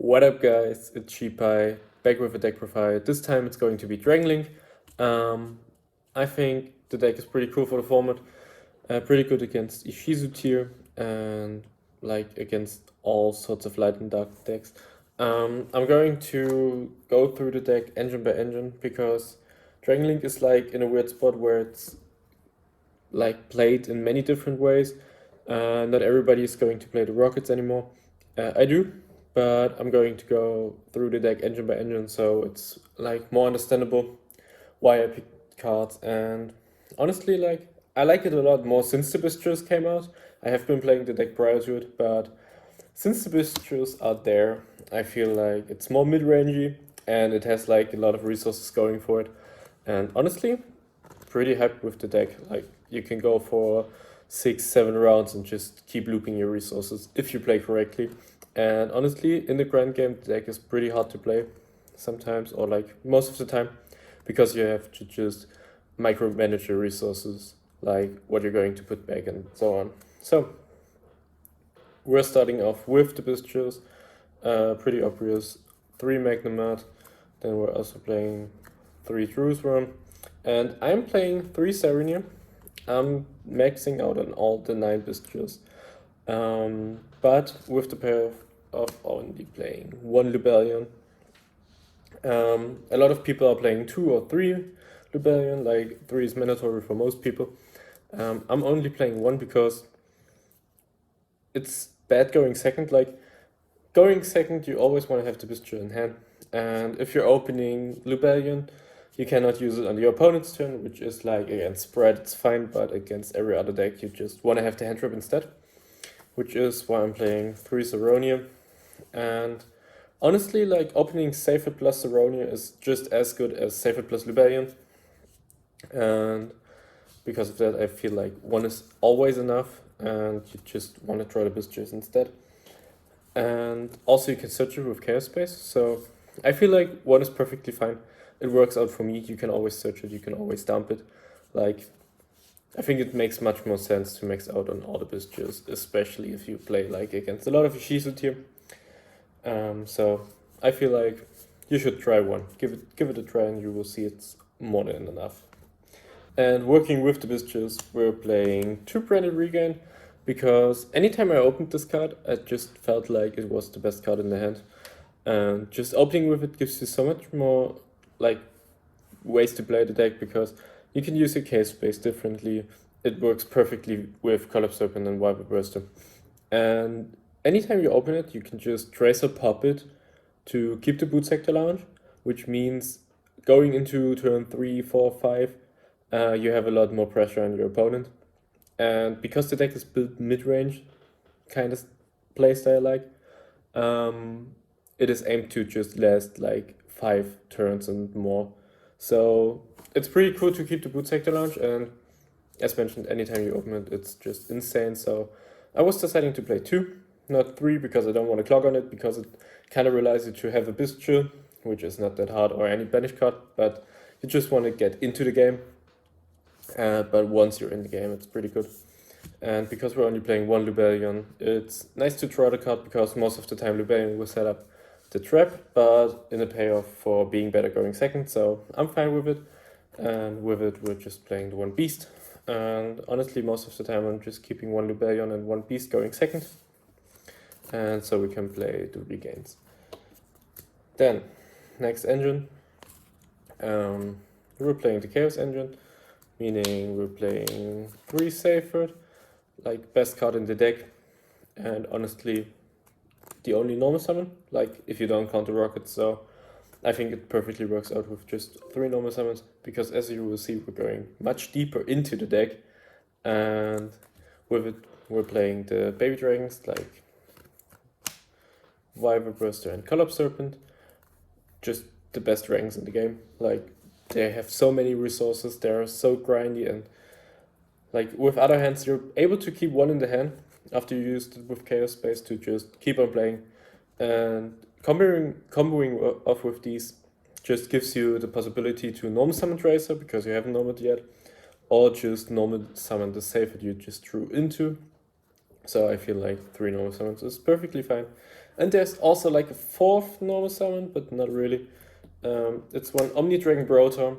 What up, guys? It's Sheepai back with a deck profile. This time it's going to be Dragonlink. Um, I think the deck is pretty cool for the format. Pretty good against Ishizu tier and like against all sorts of light and dark decks. I'm going to go through the deck engine by engine because Dragonlink is like in a weird spot where it's like played in many different ways. Not everybody is going to play the Rockets anymore. I do, but I'm going to go through the deck engine by engine, so it's like more understandable why I picked cards. And honestly, like I like it a lot more since the Bystials came out. I have been playing the deck prior to it, but since the Bystials are there, I feel like it's more mid-rangey and it has like a lot of resources going for it. And honestly, pretty happy with the deck. Like you can go for 6, 7 rounds and just keep looping your resources if you play correctly. And honestly, in the grand game, the deck is pretty hard to play sometimes, or like most of the time, because you have to just micromanage your resources, like what you're going to put back and so on. So we're starting off with the Bystials, pretty obvious 3 Magnemite. Then we're also playing 3 Drewsworm, and I'm playing 3 Serenium. I'm maxing out on all the 9 Bystials, but with the pair of only playing 1 Lubellion. A lot of people are playing 2 or 3 Lubellion, like 3 is mandatory for most people. I'm only playing 1 because it's bad going second. Like going second, you always want to have the Bystial in hand, and if you're opening Lubellion, you cannot use it on your opponent's turn, which is like against spread, it's fine, but against every other deck, you just want to have the hand trap instead, which is why I'm playing 3 Zeronium. And honestly, like opening Seyfert plus Zeronia is just as good as Seyfert plus Lubellion. And because of that, I feel like 1 is always enough, and you just want to draw the Bystials instead. And also, you can search it with Chaos Space, so I feel like 1 is perfectly fine. It works out for me. You can always search it, you can always dump it. Like, I think it makes much more sense to max out on all the Bystials, especially if you play like against a lot of Ishizu tier. So I feel like you should try 1. Give it a try, and you will see it's more than enough. And working with the Bystials, we're playing 2 Branded Regain, because anytime I opened this card, I just felt like it was the best card in the hand. And just opening with it gives you so much more like ways to play the deck, because you can use your case space differently. It works perfectly with Collapse Serpent and Viper Burster. And anytime you open it, you can just Tracer pop it to keep the boot sector lounge, which means going into turn 3, 4, 5, you have a lot more pressure on your opponent. And because the deck is built mid-range kind of playstyle like, it is aimed to just last like 5 turns and more. So it's pretty cool to keep the boot sector launch, and as mentioned, anytime you open it, it's just insane. So I was deciding to play 2, not 3, because I don't want to clog on it, because it kind of relies you to have a Bystial, which is not that hard, or any banish card, but you just want to get into the game. But once you're in the game, it's pretty good. And because we're only playing 1 Lubellion, it's nice to draw the card, because most of the time Lubellion will set up the trap, but in a payoff for being better going second, so I'm fine with it. And with it, we're just playing the 1 Beast. And honestly, most of the time I'm just keeping 1 Lubellion and 1 Beast going second. And so we can play the regains. Then, next engine. We're playing the Chaos engine, meaning we're playing 3 Seyfert, like best card in the deck. And honestly, the only normal summon, like if you don't count the Rockets, so I think it perfectly works out with just 3 normal summons, because as you will see, we're going much deeper into the deck, and with it, we're playing the baby dragons like Viper Burster and Collapse Serpent, just the best dragons in the game. Like, they have so many resources, they're so grindy, and like with other hands, you're able to keep 1 in the hand after you used it with Chaos Space to just keep on playing. And comboing off with these just gives you the possibility to normal summon Tracer, because you haven't normal yet, or just normal summon the Seyfert you just drew into, So I feel like 3 normal summons is perfectly fine. And there's also like a 4th normal summon, but not really. It's one Omni Dragon Brotor.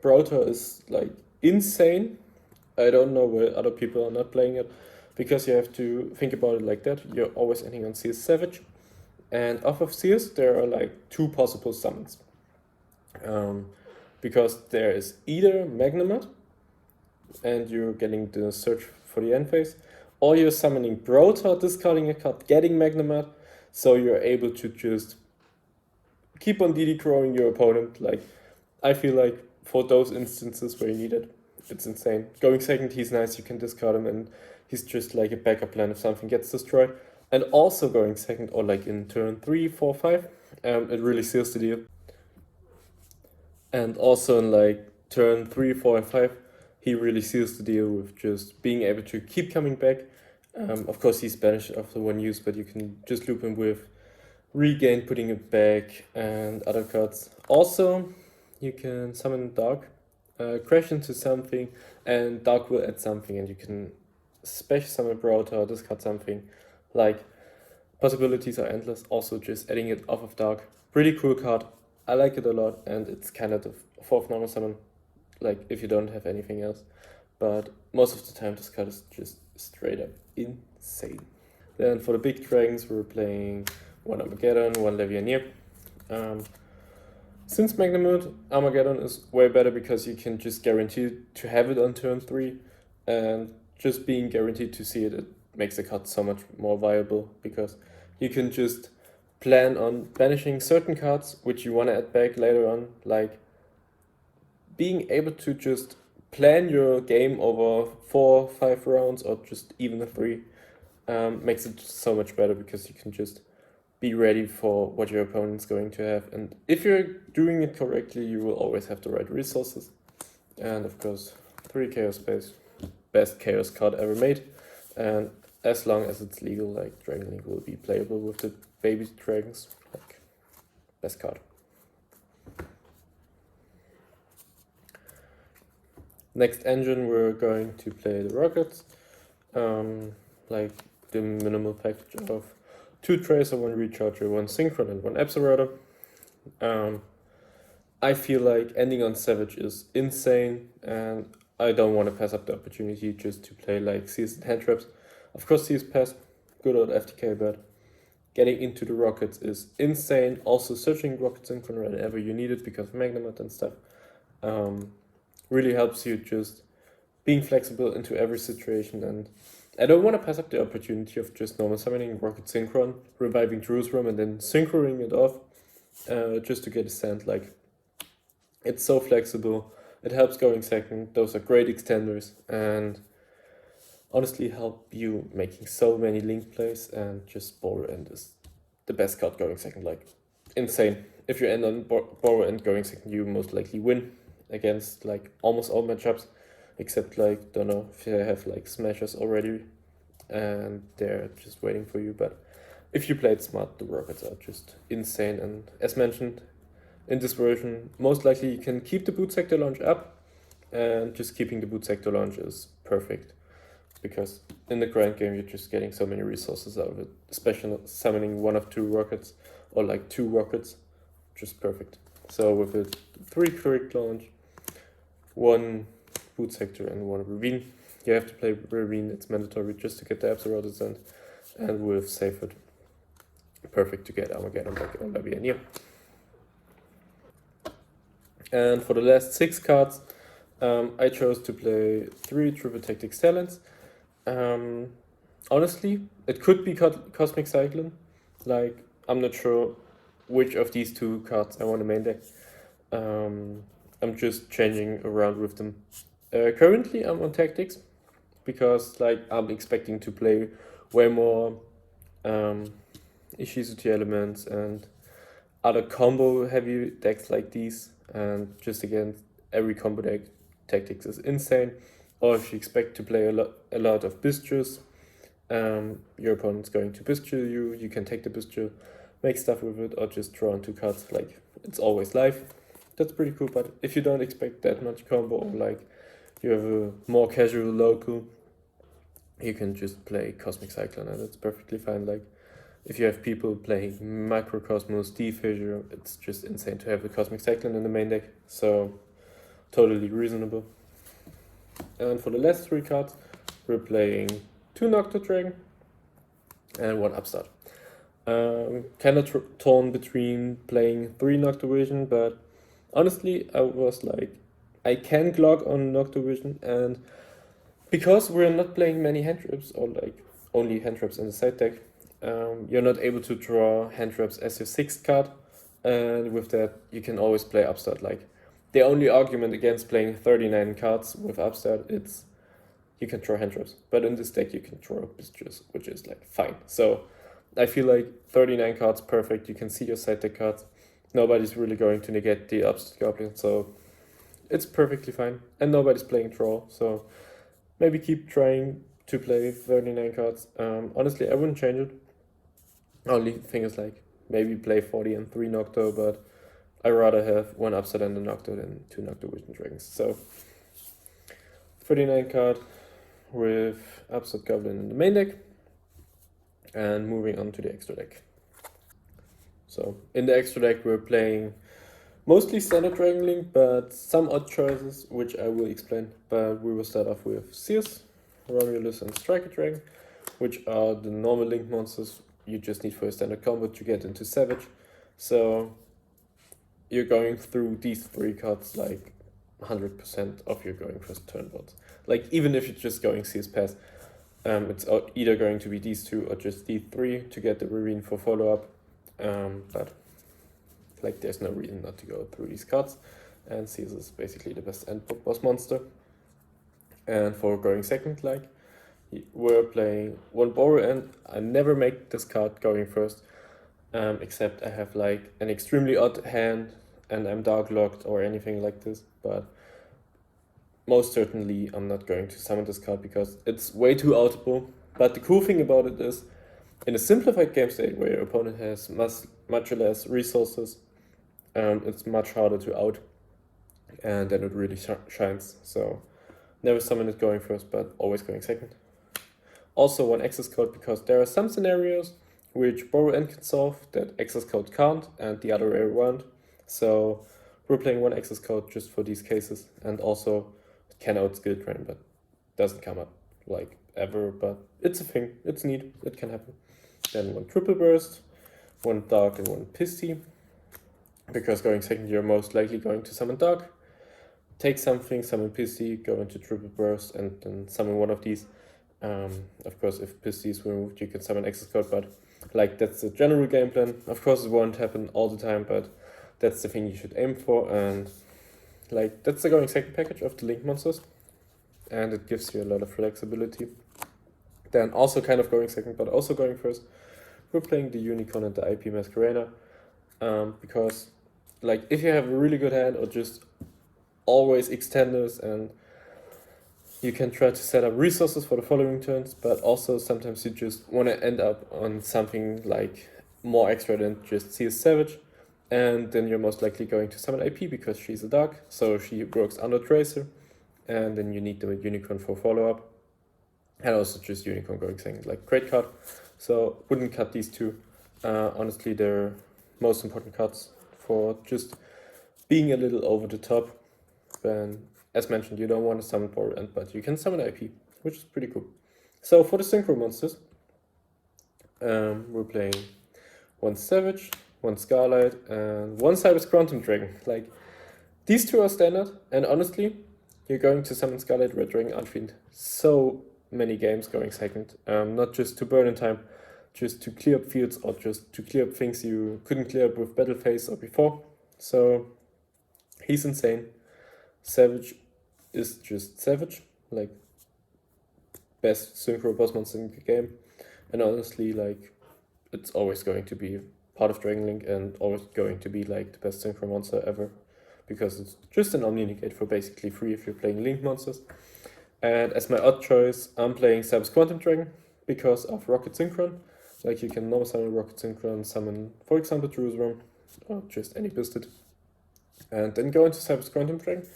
Brotor is like insane. I don't know why other people are not playing it, because you have to think about it like that. You're always ending on CS Savage, and off of CS there are like 2 possible summons. Because there is either Magnemite, and you're getting the search for the end phase, or you're summoning Brotor, discarding a card, getting Magnemite, so you're able to just keep on DD crowing your opponent. Like, I feel like for those instances where you need it, it's insane. Going second, he's nice, you can discard him, and he's just like a backup plan if something gets destroyed. And also going second, or like in turn 3, 4, 5, it really seals the deal. And also in like turn 3, 4, and 5, he really seals the deal with just being able to keep coming back. Of course, he's banished after 1 use, but you can just loop him with Regain, putting it back, and other cards. Also, you can summon Dark, crash into something, and Dark will add something, and you can special summon Browser or discard something. Like, possibilities are endless. Also, just adding it off of Dark. Pretty cool card. I like it a lot, and it's kind of the 4th normal summon, like if you don't have anything else. But most of the time, this card is just straight up insane. Then for the big dragons, we're playing 1 Armageddon, 1 Levianeer. Since Magnemite, Armageddon is way better because you can just guarantee to have it on turn 3, and just being guaranteed to see it, it makes the card so much more viable, because you can just plan on banishing certain cards which you want to add back later on. Like, being able to just plan your game over 4, 5 rounds, or just even 3, makes it so much better, because you can just be ready for what your opponent's going to have. And if you're doing it correctly, you will always have the right resources. And of course, 3 Chaos Space, best Chaos card ever made. And as long as it's legal, like Dragon League will be playable with the baby dragons. Like, best card. Next engine, we're going to play the Rockets. Like the minimal package of 2 Tracer, 1 Recharger, 1 Synchron, and 1 Absolrator. I feel like ending on Savage is insane, and I don't want to pass up the opportunity just to play like CS and hand traps. Of course, CS pass, good old FTK, but getting into the Rockets is insane. Also, searching Rocket Synchron whenever you need it because of Magnemite and stuff really helps you just being flexible into every situation. And I don't want to pass up the opportunity of just normal summoning Rocket Synchron, reviving Jerusalem, and then synchroning it off just to get a sand. Like, it's so flexible. It helps going second. Those are great extenders, and honestly help you making so many link plays. And just Borrow End is the best card going second. Like, insane. If you end on Borrow End going second, you most likely win against like almost all matchups, except like, don't know if you have like smashers already and they're just waiting for you. But if you play it smart, the Rockets are just insane. And as mentioned, in this version, most likely you can keep the boot sector launch up, and just keeping the boot sector launch is perfect, because in the grand game you're just getting so many resources out of it, especially summoning 1 of 2 rockets, or like 2 rockets, just perfect. So with it, 3 quick launch, 1 boot sector, and 1 ravine. You have to play ravine, it's mandatory just to get the Absolute Descent, and with Safed, perfect to get Armageddon back on Levianeer. And for the last 6 cards, I chose to play 3 Triple Tactics Talents. Honestly, it could be Cosmic Cyclone. Like, I'm not sure which of these 2 cards I want to main deck. I'm just changing around with them. Currently, I'm on Tactics, because like I'm expecting to play way more Ishizuti elements and other combo heavy decks like these, and just again, every combo deck Tactics is insane. Or if you expect to play a lot of Bystials, your opponent's going to Bystial you, you can take the Bystial, make stuff with it, or just draw on 2 cards. Like, it's always live. That's pretty cool. But if you don't expect that much combo, or like you have a more casual local, you can just play Cosmic Cyclone and it's perfectly fine. Like, if you have people playing Microcosmos, D-Fissure, it's just insane to have the Cosmic Cyclone in the main deck, so totally reasonable. And for the last 3 cards, we're playing 2 Nocturne Dragon and 1 Upstart. Kind of torn between playing 3 Nocturne Vision, but honestly, I was like, I can Glog on Nocturne Vision, and because we're not playing many hand traps, or like only hand traps in the side deck, you're not able to draw hand traps as your 6th card, and with that, you can always play Upstart. Like, the only argument against playing 39 cards with Upstart, it's you can draw hand traps, but in this deck you can draw Bystials, which is like fine. So I feel like 39 cards, perfect. You can see your side deck cards. Nobody's really going to negate the Upstart Goblin, so it's perfectly fine. And nobody's playing draw, so maybe keep trying to play 39 cards. Honestly, I wouldn't change it. Only thing is like maybe play 40 and 3 Nocto, but I rather have 1 Upstart and a Nocto than 2 Nocto Vision Dragons. So 39 card with Upstart Goblin in the main deck, and moving on to the extra deck. So in the extra deck we're playing mostly standard Dragon Link, but some odd choices, which I will explain. But we will start off with Sears, Romulus, and Striker Dragon, which are the normal Link monsters you just need for a standard combo to get into Savage. So you're going through these 3 cards like 100% of your going first turn boards. Like, even if you're just going CS Pass, it's either going to be these 2 or just these 3 to get the Revine for follow-up. But like, there's no reason not to go through these cards, and CS is basically the best end boss monster. And for going second, like, we're playing 1 Borrow End. I never make this card going first, except I have like an extremely odd hand and I'm dark locked or anything like this, but most certainly I'm not going to summon this card because it's way too outable. But the cool thing about it is, in a simplified game state where your opponent has much less resources, it's much harder to out, and then it really shines. So never summon it going first, but always going second. Also 1 access code, because there are some scenarios which Borrow End can solve that access code can't, and the other way around. So we're playing 1 access code just for these cases, and also it can out skill drain, but doesn't come up like ever, but it's a thing, it's neat, it can happen. Then 1 Triple Burst, 1 Dark, and 1 Pisty, because going second you're most likely going to summon Dark, take something, summon Pisty, go into Triple Burst, and then summon one of these. Of course, if Pisty is removed, you can summon access code, but like, that's the general game plan. Of course, it won't happen all the time, but that's the thing you should aim for, and like, that's the going second package of the Link monsters, and it gives you a lot of flexibility. Then also kind of going second, but also going first, we're playing the Unicorn and the IP Masquerader, because like, if you have a really good hand or just always extenders, and you can try to set up resources for the following turns, but also sometimes you just want to end up on something like more extra than just CS Savage, and then you're most likely going to summon IP because she's a dark, so she works under Tracer, and then you need the Unicorn for follow-up, and also just Unicorn going second, like, great card. So wouldn't cut these 2. Honestly, they're most important cards for just being a little over the top. And as mentioned, you don't want to summon Borrow End, but you can summon IP, which is pretty cool. So for the Synchro monsters, we're playing 1 Savage, 1 Scarlight, and 1 Cybers Quantum Dragon. Like, these 2 are standard, and honestly, you're going to summon Scarlight, Red Dragon, Unfiend so many games going second. Not just to burn in time, just to clear up fields, or just to clear up things you couldn't clear up with Battle Phase or before. So he's insane. Savage is just Savage, like, best synchro boss monster in the game, and honestly, like, it's always going to be part of Dragon Link and always going to be like the best synchro monster ever, because it's just an Omni Negate for basically free if you're playing Link monsters. And as my odd choice, I'm playing Cybers Quantum Dragon because of Rokket Synchron. Like, you can normal summon Rokket Synchron, summon, for example, Jerusalem, or just any Bisted, and then go into Cybers Quantum Dragon,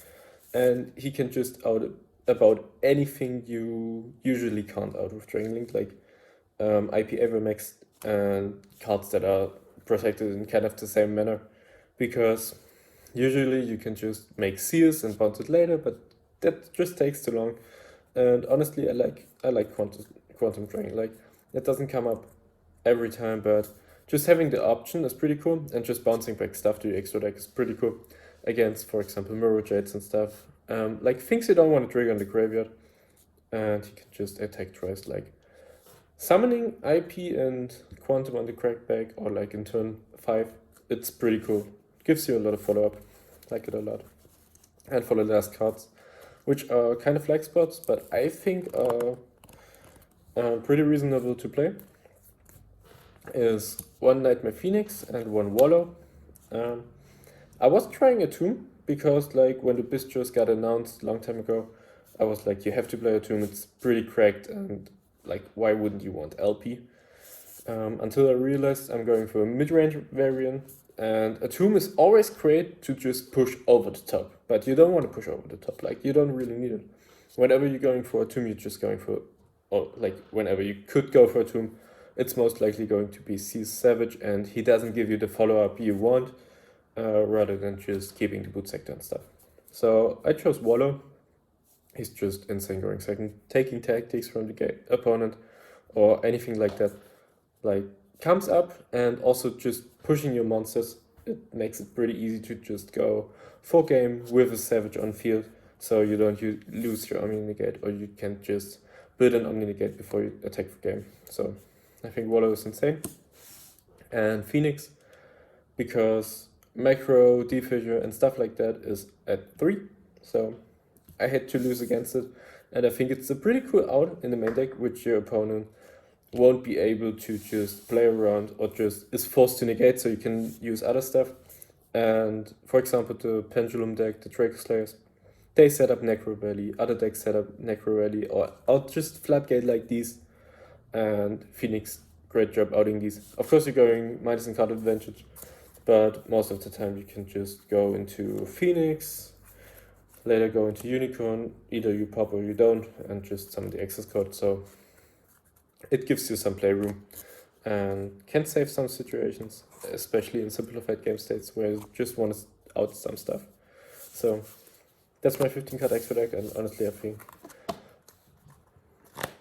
and he can just out about anything you usually can't out with Dragon Link, like IP Avermax and cards that are protected in kind of the same manner, because usually you can just make seals and bounce it later, but that just takes too long. And honestly, I like quantum Dragon. Like, it doesn't come up every time, but just having the option is pretty cool, and just bouncing back stuff to your extra deck is pretty cool against, for example, Mirror Jades and stuff. Like things you don't want to trigger in the graveyard, and you can just attack twice, like summoning IP and Quantum on the crackback, or like in turn 5. It's pretty cool. Gives you a lot of follow-up. Like it a lot. And for the last cards, which are kind of lag spots, but I think are pretty reasonable to play, is one Nightmare Phoenix and one Wallow. I was trying a Tomb, because like when the Bistros got announced a long time ago, I was like, you have to play a Tomb, it's pretty cracked, and like, why wouldn't you want LP? Until I realized I'm going for a mid-range variant, and a Tomb is always great to just push over the top, but you don't want to push over the top, like, you don't really need it. Whenever you're going for a Tomb, you're just going for, or like, whenever you could go for a Tomb, it's most likely going to be Seize Savage, and he doesn't give you the follow-up you want, rather than just keeping the boot sector and stuff. So I chose Wallow. He's just insane going second, taking tactics from the opponent, or anything like that. Like, comes up, and also just pushing your monsters. It makes it pretty easy to just go 4 game with a Savage on field, so you don't lose your Omni Negate, or you can just build an Omni Negate before you attack for game. So I think Wallow is insane. And Phoenix, because macro, defissure, and stuff like that is at 3, so I had to lose against it, and I think it's a pretty cool out in the main deck, which your opponent won't be able to just play around, or just is forced to negate, so you can use other stuff. And for example, the Pendulum deck, the Draco Slayers, they set up Necro Rally, other decks set up Necro Rally, or just Floodgate like these, and Phoenix, great job outing these. Of course, you're going minus in card advantage, but most of the time you can just go into Phoenix, later go into Unicorn, either you pop or you don't, and just summon the access code. So it gives you some playroom and can save some situations, especially in simplified game states where you just want to out some stuff. So that's my 15 card extra deck, and honestly I think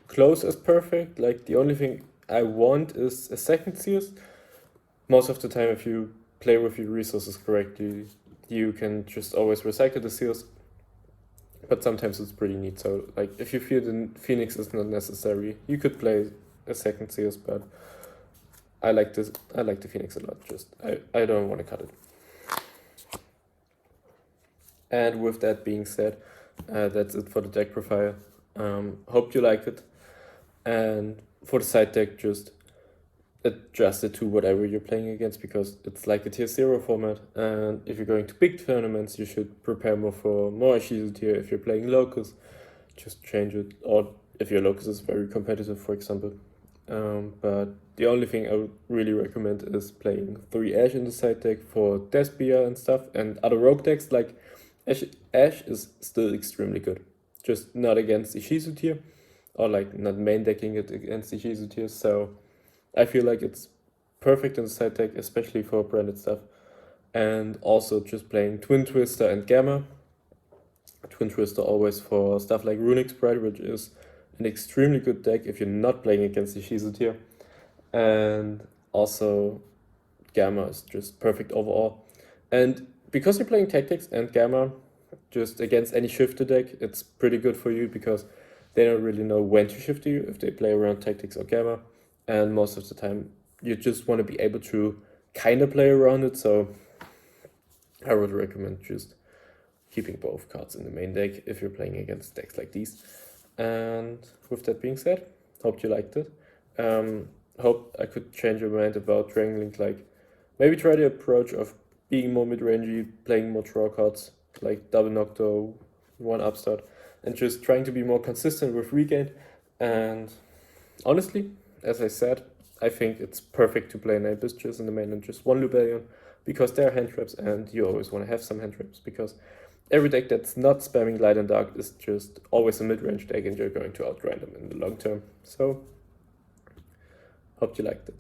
close is perfect. Like, the only thing I want is a second Sears. Most of the time, if you play with your resources correctly, you can just always recycle the Seals. But sometimes it's pretty neat. So like, if you feel the Phoenix is not necessary, you could play a second Seals, but I like this. I like the Phoenix a lot. Just I don't want to cut it. And with that being said, that's it for the deck profile. Hope you liked it. And for the side deck, just adjust it to whatever you're playing against, because it's like a tier 0 format, and if you're going to big tournaments, you should prepare more for more Ishizu tier. If you're playing locals, just change it, or if your locals is very competitive, for example. But the only thing I would really recommend is playing 3 Ash in the side deck for Despia and stuff, and other rogue decks. Like, Ash is still extremely good, just not against Ishizu tier, or like not main decking it against Ishizu tier. So I feel like it's perfect in the side deck, especially for branded stuff. And also just playing Twin Twister and Gamma. Twin Twister always for stuff like Runic Sprite, which is an extremely good deck if you're not playing against the Shizu tier. And also Gamma is just perfect overall. And because you're playing Tactics and Gamma just against any shifter deck, it's pretty good for you, because they don't really know when to shift to you if they play around Tactics or Gamma. And most of the time, you just want to be able to kind of play around it. So I would recommend just keeping both cards in the main deck if you're playing against decks like these. And with that being said, hope you liked it. Hope I could change your mind about Dragon Link. Like, maybe try the approach of being more mid-rangey, playing more draw cards, like double Nocto, one upstart, and just trying to be more consistent with regain. And honestly, as I said, I think it's perfect to play 9 Bystials in the main and just 1 Lubellion, because there are hand traps, and you always want to have some hand traps, because every deck that's not spamming light and dark is just always a mid-range deck, and you're going to outgrind them in the long term. So, hope you liked it.